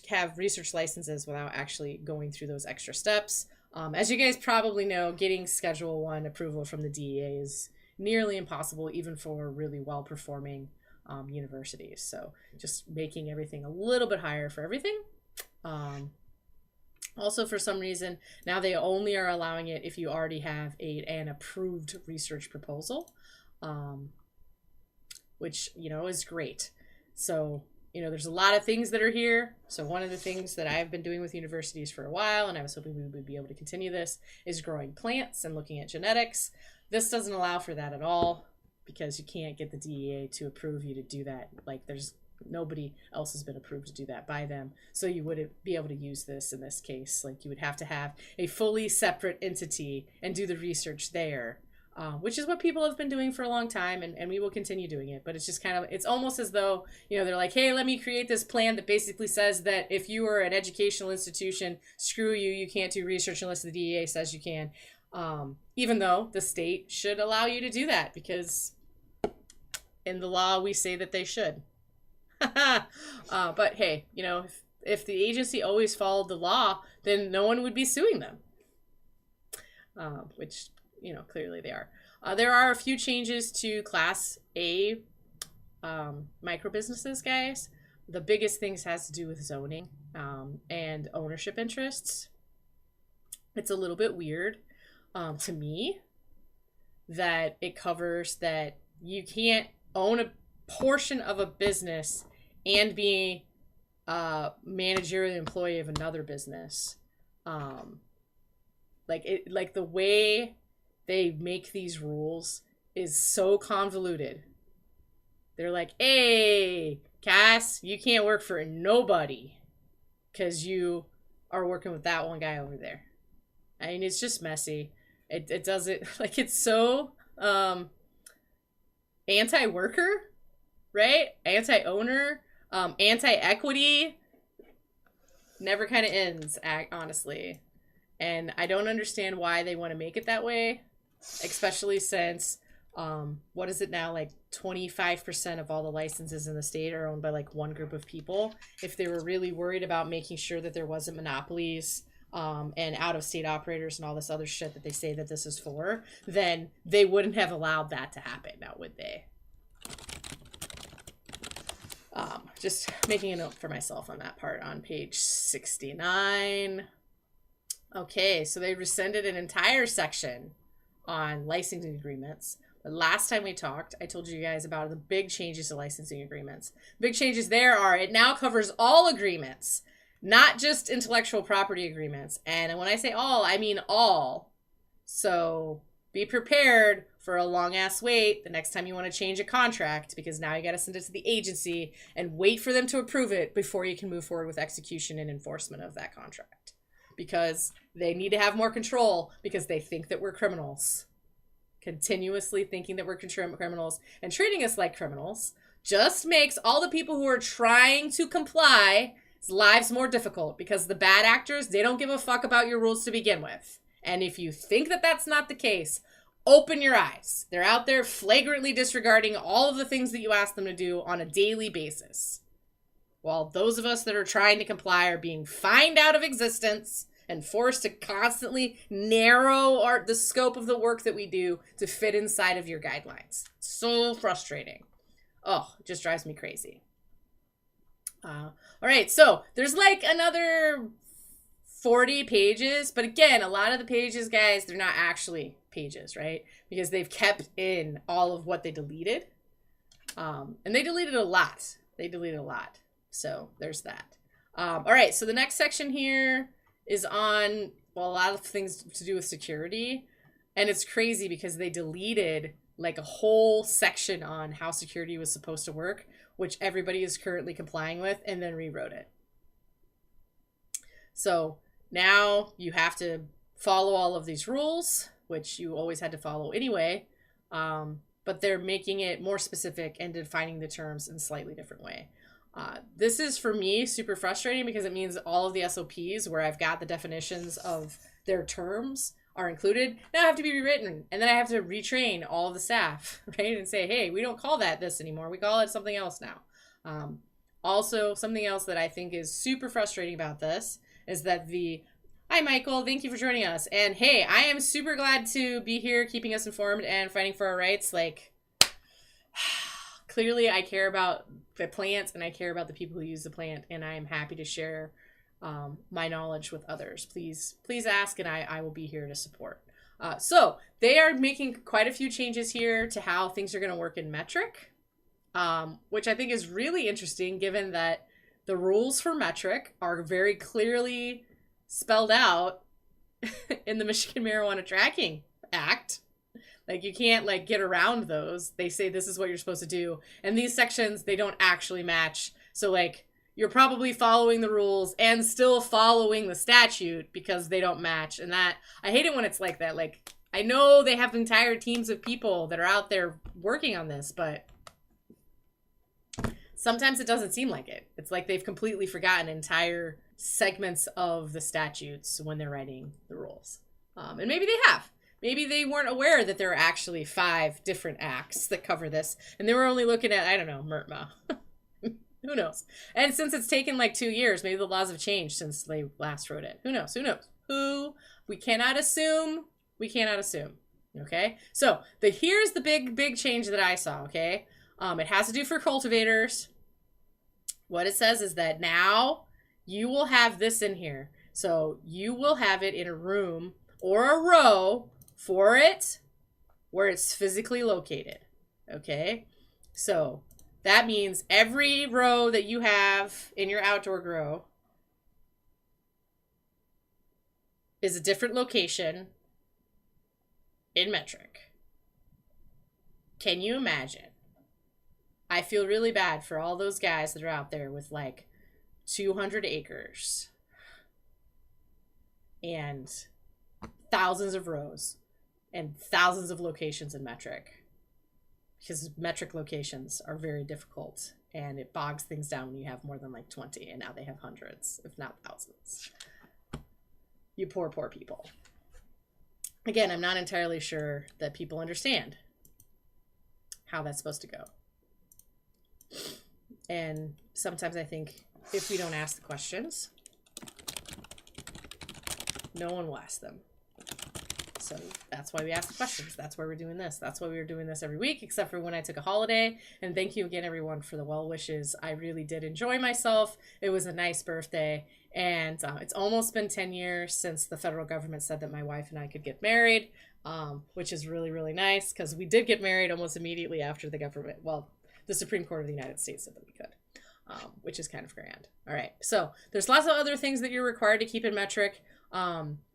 have research licenses without actually going through those extra steps. As you guys probably know, getting Schedule 1 approval from the DEA is nearly impossible, even for really well-performing universities. So just making everything a little bit higher for everything. Also, for some reason, now they only are allowing it if you already have an approved research proposal, which, is great. So, there's a lot of things that are here. So one of the things that I've been doing with universities for a while, and I was hoping we would be able to continue this, is growing plants and looking at genetics. This doesn't allow for that at all because you can't get the DEA to approve you to do that. Like, there's nobody else has been approved to do that by them. So you wouldn't be able to use this in this case. Like, you would have to have a fully separate entity and do the research there which is what people have been doing for a long time, and we will continue doing it. But it's just kind of, it's almost as though, they're like, hey, let me create this plan that basically says that if you are an educational institution, screw you, you can't do research unless the DEA says you can. Even though the state should allow you to do that, because in the law we say that they should. But hey, if the agency always followed the law, then no one would be suing them. Which, clearly they are. There are a few changes to Class A micro businesses, guys. The biggest things has to do with zoning and ownership interests. It's a little bit weird to me that it covers that you can't own a portion of a business and be a managerial employee of another business. Like the way they make these rules is so convoluted. They're like, hey, Cass, you can't work for nobody because you are working with that one guy over there. I mean, it's just messy. It doesn't, like, it's so anti-worker, right? Anti-owner, anti-equity. Never kind of ends, honestly. And I don't understand why they want to make it that way, especially since, what is it now, like 25% of all the licenses in the state are owned by like one group of people. If they were really worried about making sure that there wasn't monopolies and out-of-state operators and all this other shit that they say that this is for, then they wouldn't have allowed that to happen, now would they? Just making a note for myself on that part on page 69. Okay, so they rescinded an entire section on licensing agreements. The last time we talked, I told you guys about the big changes to licensing agreements. Big changes there are, it now covers all agreements, not just intellectual property agreements. And when I say all, I mean all. So be prepared for a long ass wait the next time you want to change a contract, because now you got to send it to the agency and wait for them to approve it before you can move forward with execution and enforcement of that contract. Because they need to have more control, because they think that we're criminals. Continuously thinking that we're criminals and treating us like criminals just makes all the people who are trying to comply lives more difficult, because the bad actors, they don't give a fuck about your rules to begin with. And if you think that that's not the case, open your eyes. They're out there flagrantly disregarding all of the things that you ask them to do on a daily basis, while those of us that are trying to comply are being fined out of existence and forced to constantly narrow the scope of the work that we do to fit inside of your guidelines. So frustrating. Oh, it just drives me crazy. All right, so there's like another 40 pages, but again, a lot of the pages, guys, they're not actually pages, right? Because they've kept in all of what they deleted. And they deleted a lot. So there's that. All right, so the next section here is on, well, a lot of things to do with security. And it's crazy because they deleted like a whole section on how security was supposed to work, which everybody is currently complying with, and then rewrote it. So now you have to follow all of these rules, which you always had to follow anyway, but they're making it more specific and defining the terms in a slightly different way. This is, for me, super frustrating because it means all of the SOPs where I've got the definitions of their terms are included now have to be rewritten, and then I have to retrain all of the staff, right? And say, hey, we don't call that this anymore. We call it something else now. Also, something else that I think is super frustrating about this is that hi, Michael, thank you for joining us. And hey, I am super glad to be here keeping us informed and fighting for our rights. Like, clearly I care about the plant and I care about the people who use the plant, and I am happy to share my knowledge with others. Please ask, and I will be here to support. So they are making quite a few changes here to how things are going to work in metric, which I think is really interesting given that the rules for metric are very clearly spelled out in the Michigan Marijuana Tracking Act. Like, you can't like get around those. They say this is what you're supposed to do. And these sections, they don't actually match. So like, you're probably following the rules and still following the statute because they don't match. And that, I hate it when it's like that. Like, I know they have entire teams of people that are out there working on this, but sometimes it doesn't seem like it. It's like they've completely forgotten entire segments of the statutes when they're writing the rules. And maybe they have. Maybe they weren't aware that there are actually 5 different acts that cover this, and they were only looking at, I don't know, MRTMA. Who knows? And since it's taken like 2 years, maybe the laws have changed since they last wrote it. Who knows? Who knows? We cannot assume. We cannot assume. Okay? So here's the big change that I saw, okay? It has to do for cultivators. What it says is that now you will have this in here. So you will have it in a room or a row for it where it's physically located. Okay? So that means every row that you have in your outdoor grow is a different location in metric. Can you imagine? I feel really bad for all those guys that are out there with like 200 acres and thousands of rows and thousands of locations in metric, because metric locations are very difficult and it bogs things down when you have more than like 20, and now they have hundreds, if not thousands. You poor people. Again, I'm not entirely sure that people understand how that's supposed to go. And sometimes I think if we don't ask the questions, no one will ask them. So that's why we ask the questions. That's why we're doing this. That's why we were doing this every week, except for when I took a holiday. And thank you again, everyone, for the well wishes. I really did enjoy myself. It was a nice birthday. And it's almost been 10 years since the federal government said that my wife and I could get married, which is really, really nice, because we did get married almost immediately after the government. Well, the Supreme Court of the United States said that we could, which is kind of grand. All right. So there's lots of other things that you're required to keep in metric.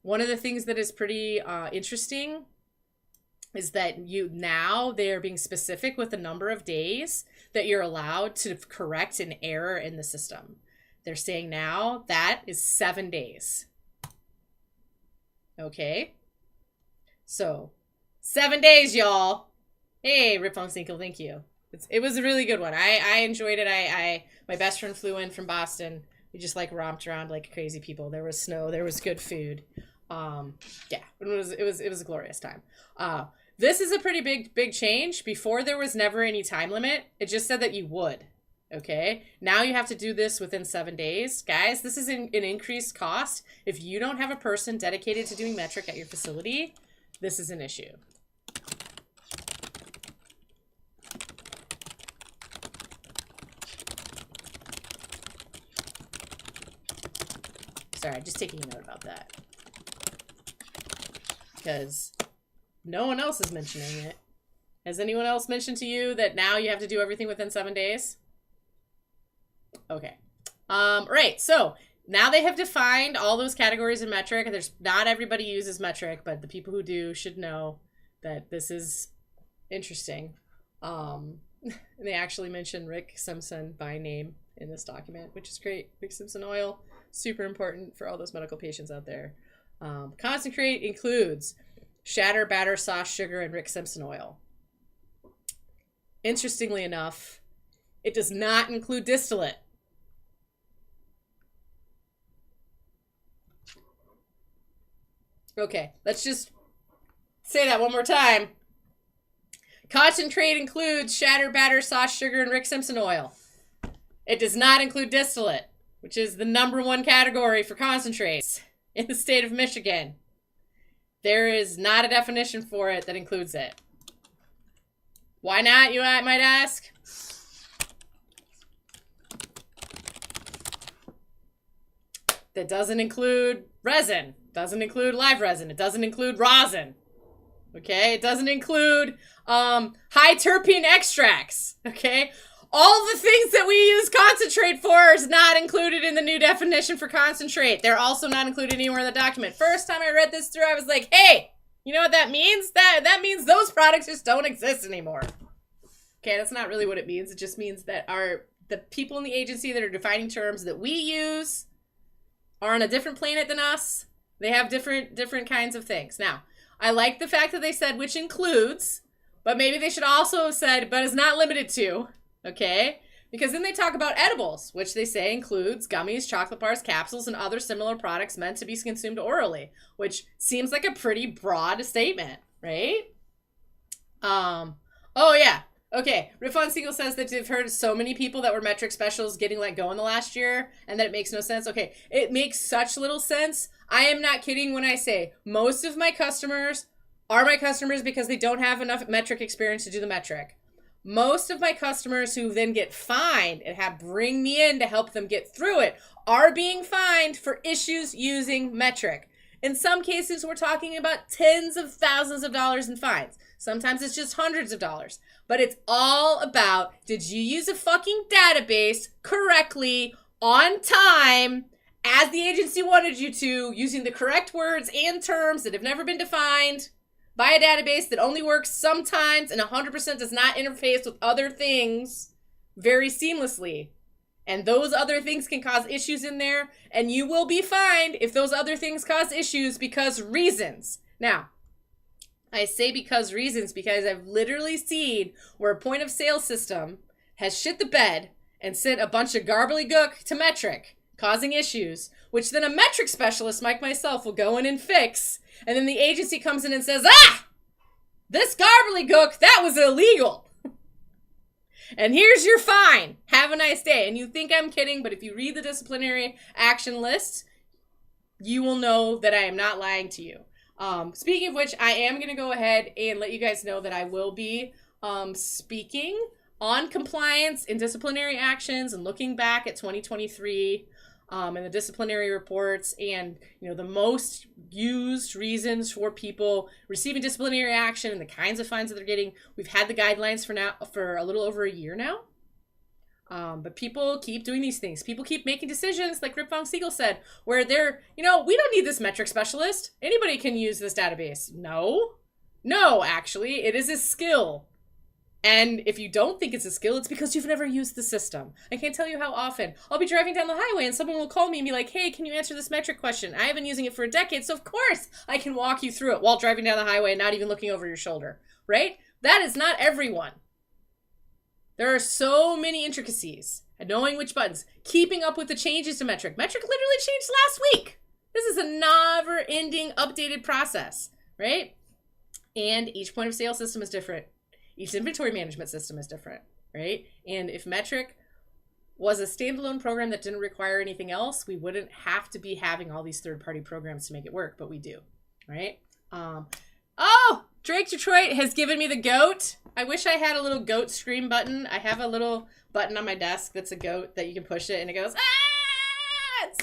One of the things that is pretty interesting is that they are being specific with the number of days that you're allowed to correct an error in the system. They're saying now that is 7 days. Okay. So 7 days, y'all. Hey, Rip Von Sinkle, thank you. It was a really good one. I enjoyed it. My best friend flew in from Boston. We just like romped around like crazy people. There was snow. There was good food. Yeah, it was a glorious time. This is a pretty big change. Before, there was never any time limit. It just said that you would. Okay. Now you have to do this within 7 days. Guys, this is an increased cost. If you don't have a person dedicated to doing metric at your facility, this is an issue. Sorry, just taking a note about that. Because no one else is mentioning it. Has anyone else mentioned to you that now you have to do everything within 7 days? Okay. Right, so now they have defined all those categories in metric. There's not everybody uses metric, but the people who do should know that this is interesting. They actually mention Rick Simpson by name in this document, which is great. Rick Simpson oil, super important for all those medical patients out there. Concentrate includes shatter, batter, sauce, sugar, and Rick Simpson oil. Interestingly enough, it does not include distillate. Okay, let's just say that one more time. Concentrate includes shatter, batter, sauce, sugar, and Rick Simpson oil. It does not include distillate, which is the #1 category for concentrates in the state of Michigan. There is not a definition for it that includes it. Why not, you might ask? That doesn't include resin. Doesn't include live resin. It doesn't include rosin. Okay? It doesn't include high terpene extracts. Okay? All the things that we use concentrate for is not included in the new definition for concentrate. They're also not included anywhere in the document. First time I read this through, I was like, hey, you know what that means? That means those products just don't exist anymore. Okay, that's not really what it means. It just means that the people in the agency that are defining terms that we use are on a different planet than us. They have different kinds of things. Now, I like the fact that they said which includes, but maybe they should also have said, but is not limited to, okay? Because then they talk about edibles, which they say includes gummies, chocolate bars, capsules, and other similar products meant to be consumed orally, which seems like a pretty broad statement, right? Oh yeah. Okay, Riff on Siegel says that they've heard so many people that were metric specials getting let go in the last year and that it makes no sense. Okay, it makes such little sense. I am not kidding when I say most of my customers are my customers because they don't have enough metric experience to do the metric. Most of my customers who then get fined and have bring me in to help them get through it are being fined for issues using metric. In some cases, we're talking about tens of thousands of dollars in fines. Sometimes it's just hundreds of dollars. But it's all about, did you use a fucking database correctly, on time, as the agency wanted you to, using the correct words and terms that have never been defined by a database that only works sometimes and 100% does not interface with other things very seamlessly. And those other things can cause issues in there, and you will be fined if those other things cause issues because reasons. Now, I say because reasons because I've literally seen where a point of sale system has shit the bed and sent a bunch of gobbledygook to metric, causing issues, which then a metric specialist like myself will go in and fix, and then the agency comes in and says, this gobbledygook, that was illegal. And here's your fine. Have a nice day. And you think I'm kidding, but if you read the disciplinary action list, you will know that I am not lying to you. Speaking of which, I am going to go ahead and let you guys know that I will be speaking on compliance and disciplinary actions and looking back at 2023 and the disciplinary reports and, the most used reasons for people receiving disciplinary action and the kinds of fines that they're getting. We've had the guidelines for a little over a year now. But people keep doing these things. People keep making decisions, like Rip Von Siegel said, where they're, we don't need this metric specialist. Anybody can use this database. No, actually, it is a skill. And if you don't think it's a skill, it's because you've never used the system. I can't tell you how often. I'll be driving down the highway and someone will call me and be like, hey, can you answer this metric question? I have been using it for a decade, so of course I can walk you through it while driving down the highway and not even looking over your shoulder, right? That is not everyone. There are so many intricacies and knowing which buttons, keeping up with the changes to metric. Metric literally changed last week. This is a never-ending updated process, right? And each point of sale system is different. Each inventory management system is different, right? And if metric was a standalone program that didn't require anything else, we wouldn't have to be having all these third-party programs to make it work, but we do, right? Drake Detroit has given me the goat. I wish I had a little goat scream button. I have a little button on my desk that's a goat that you can push it and it goes,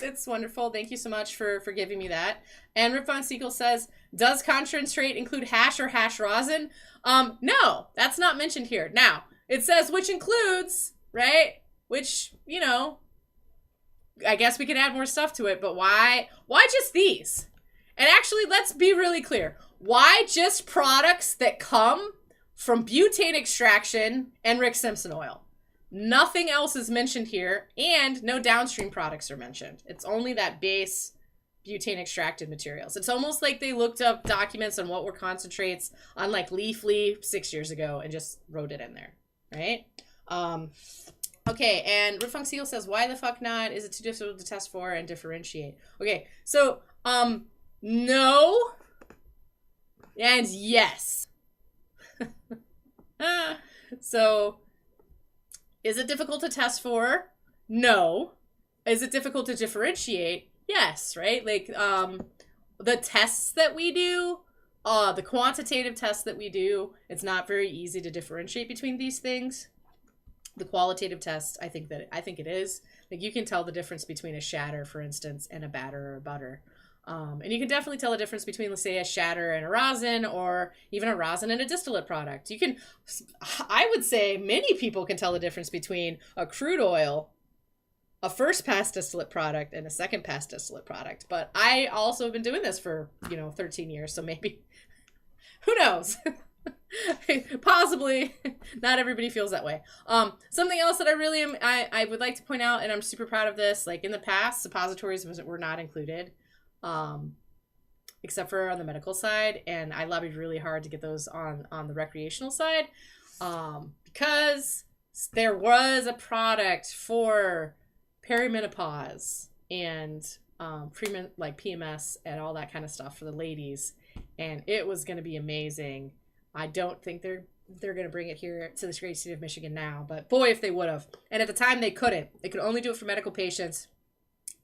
It's wonderful. Thank you so much for giving me that. And Rip Von Siegel says, does concentrate include hash or hash rosin? No, that's not mentioned here. Now, it says which includes, right? Which, I guess we could add more stuff to it, but why just these? And actually, let's be really clear. Why just products that come from butane extraction and Rick Simpson oil? Nothing else is mentioned here, and no downstream products are mentioned. It's only that base butane extracted materials. It's almost like they looked up documents on what were concentrates on like Leafly 6 years ago and just wrote it in there, right? Okay, and Riff Funk Seal says, why the fuck not? Is it too difficult to test for and differentiate? Okay, so, no and yes. So, is it difficult to test for? No. Is it difficult to differentiate? Yes, right? Like, the tests that we do, the quantitative tests that we do, it's not very easy to differentiate between these things. The qualitative test, I think it is. Like, you can tell the difference between a shatter, for instance, and a batter or a butter. And you can definitely tell the difference between, let's say, a shatter and a rosin, or even a rosin and a distillate product. I would say many people can tell the difference between a crude oil, a first pass distillate product, and a second pass distillate product. But I also have been doing this for, 13 years, so maybe, who knows? Possibly not everybody feels that way. Something else that I would like to point out, and I'm super proud of this, like in the past, suppositories were not included. except for on the medical side. And I lobbied really hard to get those on the recreational side, because there was a product for perimenopause and like PMS and all that kind of stuff for the ladies, and it was going to be amazing. I don't think they're going to bring it here to this great state of Michigan now, but boy, if they would have. And at the time, they couldn't. They could only do it for medical patients,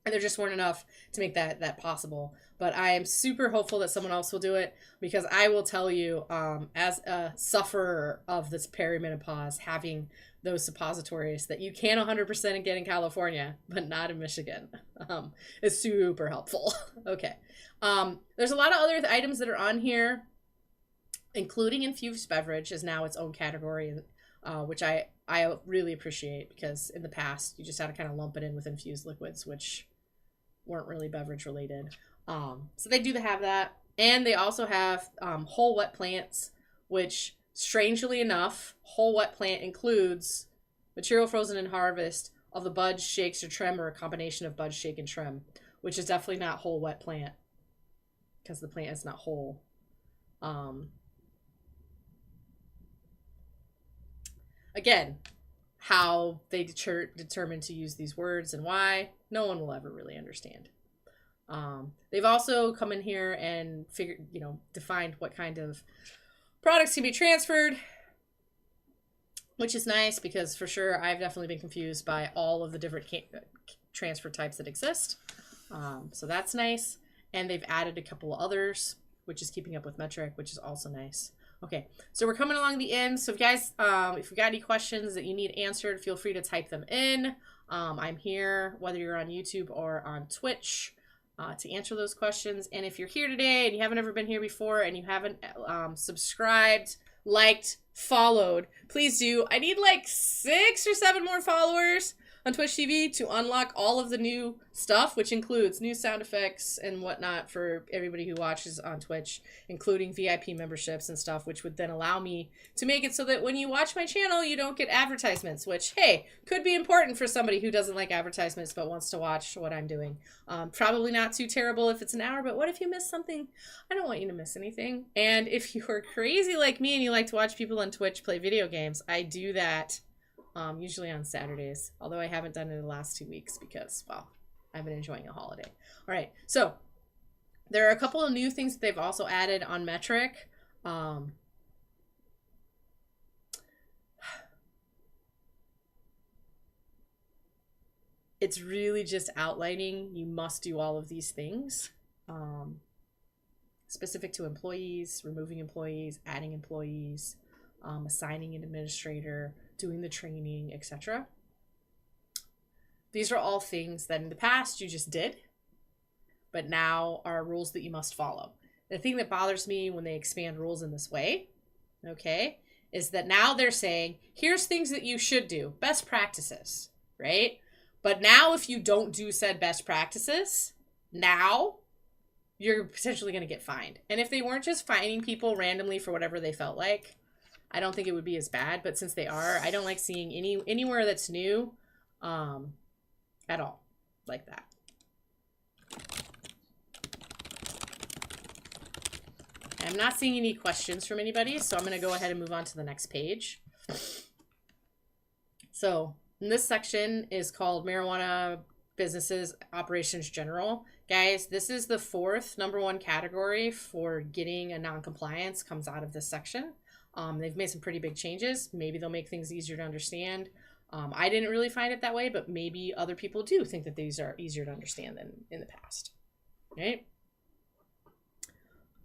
and there just weren't enough to make that possible. But I am super hopeful that someone else will do it, because I will tell you, as a sufferer of this perimenopause, having those suppositories that you can 100% get in California, but not in Michigan, is super helpful. Okay. There's a lot of other items that are on here, including infused beverage is now its own category, which I really appreciate, because in the past you just had to kind of lump it in with infused liquids, which weren't really beverage related. So they do have that. And they also have whole wet plants, which strangely enough, whole wet plant includes material frozen in harvest of the bud, shakes, or trim, or a combination of bud, shake, and trim, which is definitely not whole wet plant, because the plant is not whole. Again, how they determined to use these words and why, no one will ever really understand. They've also come in here and defined what kind of products can be transferred, which is nice, because for sure I've definitely been confused by all of the different transfer types that exist. So that's nice. And they've added a couple of others, which is keeping up with metric, which is also nice. Okay, so we're coming along the end. So if you guys, if you got any questions that you need answered, feel free to type them in. I'm here, whether you're on YouTube or on Twitch, to answer those questions. And if you're here today and you haven't ever been here before and you haven't subscribed, liked, followed, please do. I need like 6 or 7 more followers on Twitch TV to unlock all of the new stuff, which includes new sound effects and whatnot for everybody who watches on Twitch, including VIP memberships and stuff, which would then allow me to make it so that when you watch my channel, you don't get advertisements, which, hey, could be important for somebody who doesn't like advertisements but wants to watch what I'm doing. Probably not too terrible if it's an hour, but what if you miss something? I don't want you to miss anything. And if you're crazy like me and you like to watch people on Twitch play video games, I do that usually on Saturdays, although I haven't done it in the last 2 weeks because, well, I've been enjoying a holiday. All right, so there are a couple of new things that they've also added on metric. It's really just outlining you must do all of these things, specific to employees, removing employees, adding employees, assigning an administrator, doing the training, etc. These are all things that in the past you just did, but now are rules that you must follow. The thing that bothers me when they expand rules in this way, okay, is that now they're saying, here's things that you should do, best practices, right? But now if you don't do said best practices, now you're potentially going to get fined. And if they weren't just fining people randomly for whatever they felt like, I don't think it would be as bad. But since they are, I don't like seeing anywhere that's new at all like that. I'm not seeing any questions from anybody, so I'm going to go ahead and move on to the next page. So this section is called Marijuana Businesses Operations General. Guys, this is the 4th #1 category for getting a non-compliance comes out of this section. They've made some pretty big changes. Maybe they'll make things easier to understand. I didn't really find it that way, but maybe other people do think that these are easier to understand than in the past. Right?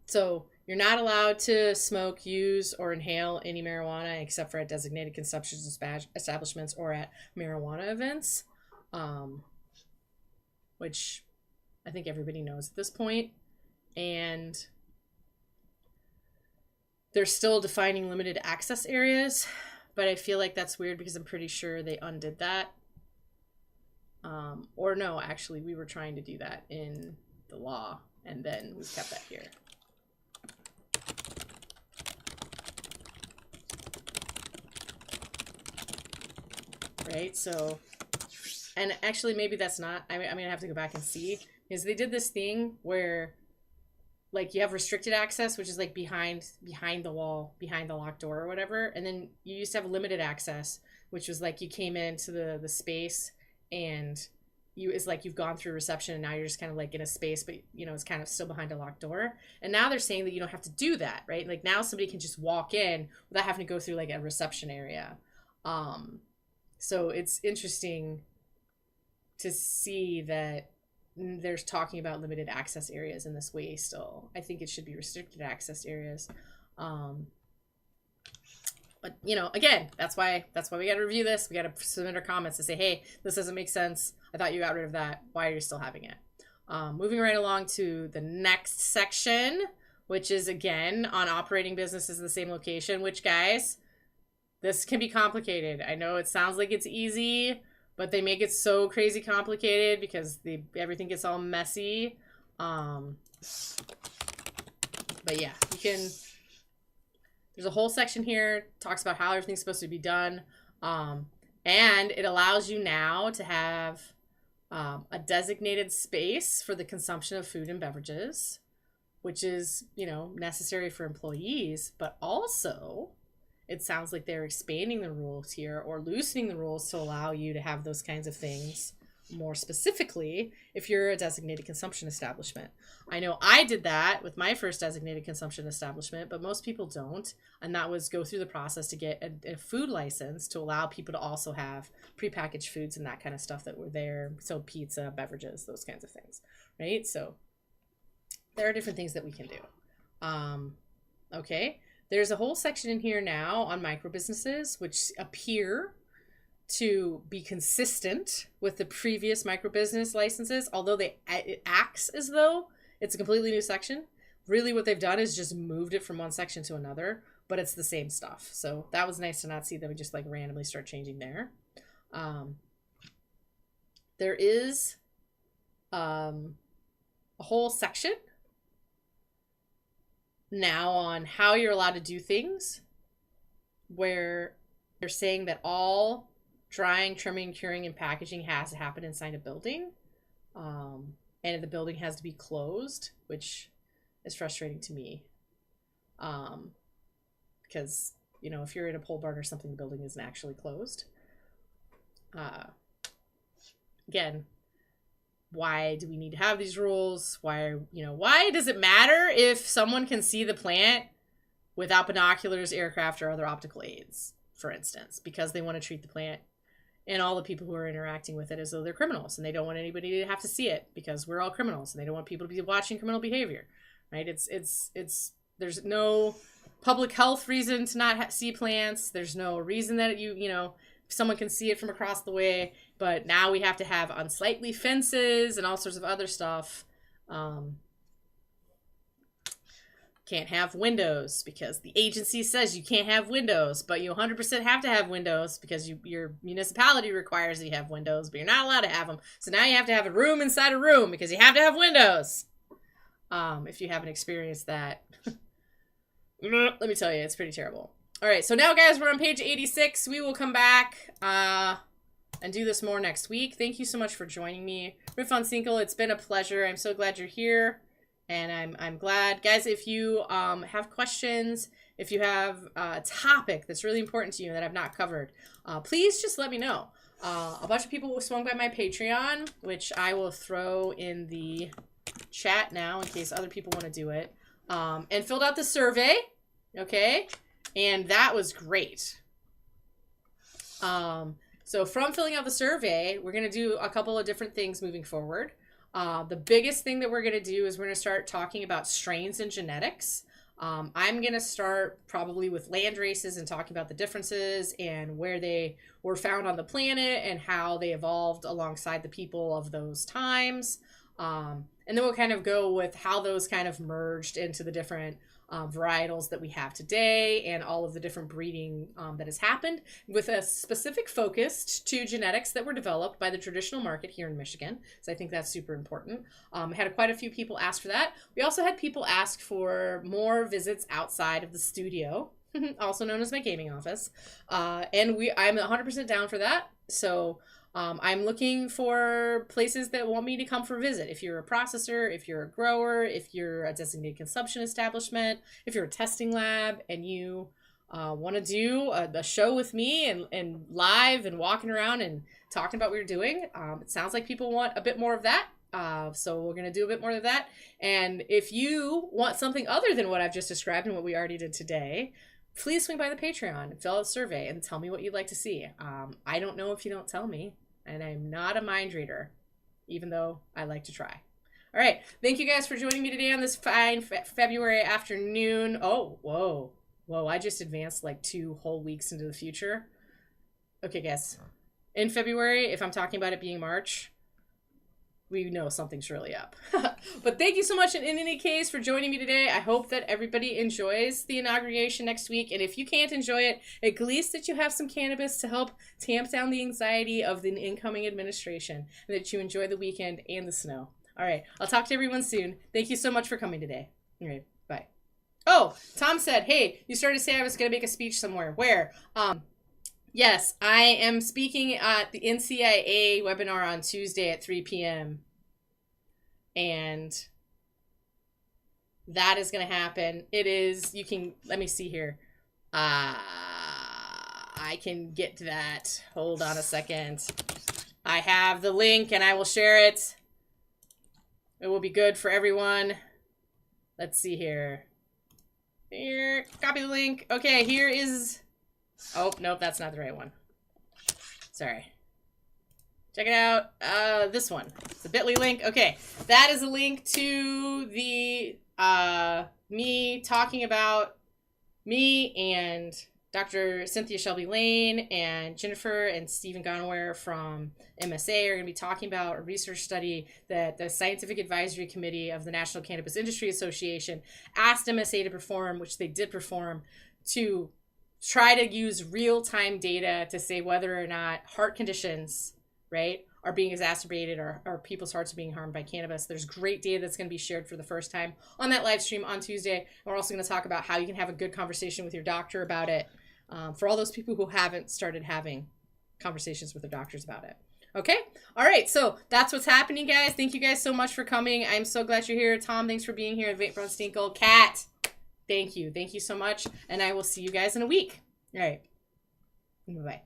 So you're not allowed to smoke, use, or inhale any marijuana except for at designated consumption establishments or at marijuana events, which I think everybody knows at this point. And they're still defining limited access areas, but I feel like that's weird because I'm pretty sure they undid that. Or no, actually, we were trying to do that in the law, and then we kept that here. Right, so, and actually maybe that's not, I mean, I have to go back and see, because they did this thing where like you have restricted access, which is like behind the wall, behind the locked door or whatever. And then you used to have limited access, which was like you came into the space and it's like you've gone through reception and now you're just kind of like in a space, but it's kind of still behind a locked door. And now they're saying that you don't have to do that, right? Like now somebody can just walk in without having to go through like a reception area. So it's interesting to see that there's talking about limited access areas in this way still. I think it should be restricted access areas. But again, that's why we got to review this. We got to submit our comments to say, hey, this doesn't make sense. I thought you got rid of that. Why are you still having it? Moving right along to the next section, which is again on operating businesses in the same location, which guys, this can be complicated. I know it sounds like it's easy, but they make it so crazy complicated because everything gets all messy. But yeah, there's a whole section here, talks about how everything's supposed to be done. And it allows you now to have a designated space for the consumption of food and beverages, which is, necessary for employees, but also it sounds like they're expanding the rules here or loosening the rules to allow you to have those kinds of things more specifically if you're a designated consumption establishment. I know I did that with my first designated consumption establishment, but most people don't. And that was go through the process to get a food license to allow people to also have prepackaged foods and that kind of stuff that were there. So pizza, beverages, those kinds of things, right? So there are different things that we can do. Okay. There's a whole section in here now on micro businesses, which appear to be consistent with the previous micro business licenses, although it acts as though it's a completely new section. Really what they've done is just moved it from one section to another, but it's the same stuff. So that was nice to not see them just like randomly start changing there. There is a whole section now on how you're allowed to do things where they're saying that all drying, trimming, curing, and packaging has to happen inside a building. And the building has to be closed, which is frustrating to me. Because, if you're in a pole barn or something, the building isn't actually closed. Again, why do we need to have these rules? Why does it matter if someone can see the plant without binoculars, aircraft, or other optical aids, for instance, because they want to treat the plant and all the people who are interacting with it as though they're criminals, and they don't want anybody to have to see it because we're all criminals, and they don't want people to be watching criminal behavior, right? It's there's no public health reason to not see plants. There's no reason that someone can see it from across the way, but now we have to have unsightly fences and all sorts of other stuff. Can't have windows because the agency says you can't have windows, but you 100% have to have windows because your municipality requires that you have windows, but you're not allowed to have them. So now you have to have a room inside a room because you have to have windows. If you haven't experienced that, let me tell you, it's pretty terrible. All right, so now, guys, we're on page 86. We will come back and do this more next week. Thank you so much for joining me. Riff on Cinco, it's been a pleasure. I'm so glad you're here, and I'm glad. Guys, if you have questions, if you have a topic that's really important to you that I've not covered, please just let me know. A bunch of people swung by my Patreon, which I will throw in the chat now in case other people want to do it, and filled out the survey, okay? And that was great. So from filling out the survey, we're going to do a couple of different things moving forward. The biggest thing that we're going to do is we're going to start talking about strains and genetics. I'm going to start probably with land races and talking about the differences and where they were found on the planet and how they evolved alongside the people of those times. And then we'll kind of go with how those kind of merged into the different varietals that we have today and all of the different breeding that has happened, with a specific focus to genetics that were developed by the traditional market here in Michigan. So I think that's super important. Had quite a few people ask for that. We also had people ask for more visits outside of the studio, also known as my gaming office. And I'm 100% down for that. So I'm looking for places that want me to come for a visit. If you're a processor, if you're a grower, if you're a designated consumption establishment, if you're a testing lab and you want to do a show with me and live and walking around and talking about what you're doing, it sounds like people want a bit more of that. So we're going to do a bit more of that. And if you want something other than what I've just described and what we already did today, please swing by the Patreon, fill out a survey, and tell me what you'd like to see. I don't know if you don't tell me, and I'm not a mind reader, even though I like to try. All right. Thank you guys for joining me today on this fine February afternoon. Oh, whoa. Whoa, I just advanced like 2 whole weeks into the future. Okay, guys. In February, if I'm talking about it being March, we know something's really up. But thank you so much in any case for joining me today. I hope that everybody enjoys the inauguration next week. And if you can't enjoy it, at least that you have some cannabis to help tamp down the anxiety of the incoming administration, and that you enjoy the weekend and the snow. All right. I'll talk to everyone soon. Thank you so much for coming today. All right. Bye. Oh, Tom said, hey, you started to say I was going to make a speech somewhere. Where? Yes, I am speaking at the NCIA webinar on Tuesday at 3 p.m. And that is going to happen. It is, you can, let me see here. I can get to that. Hold on a second. I have the link and I will share it. It will be good for everyone. Let's see here. Here, copy the link. Okay, here is... Oh, nope, that's not the right one. Sorry. Check it out. This one. It's a bit.ly link. Okay, that is a link to the me talking about me and Dr. Cynthia Shelby Lane and Jennifer and Stephen Gonware from MSA are going to be talking about a research study that the Scientific Advisory Committee of the National Cannabis Industry Association asked MSA to perform, which they did perform, to try to use real-time data to say whether or not heart conditions, right, are being exacerbated or people's hearts are being harmed by cannabis. There's great data that's going to be shared for the first time on that live stream on Tuesday. We're also going to talk about how you can have a good conversation with your doctor about it, for all those people who haven't started having conversations with their doctors about it. Okay? All right, so that's what's happening, guys. Thank you guys so much for coming. I'm so glad you're here. Tom, thanks for being here. Vape from Stinkle. Kat, thank you. Thank you so much. And I will see you guys in a week. All right. Bye-bye.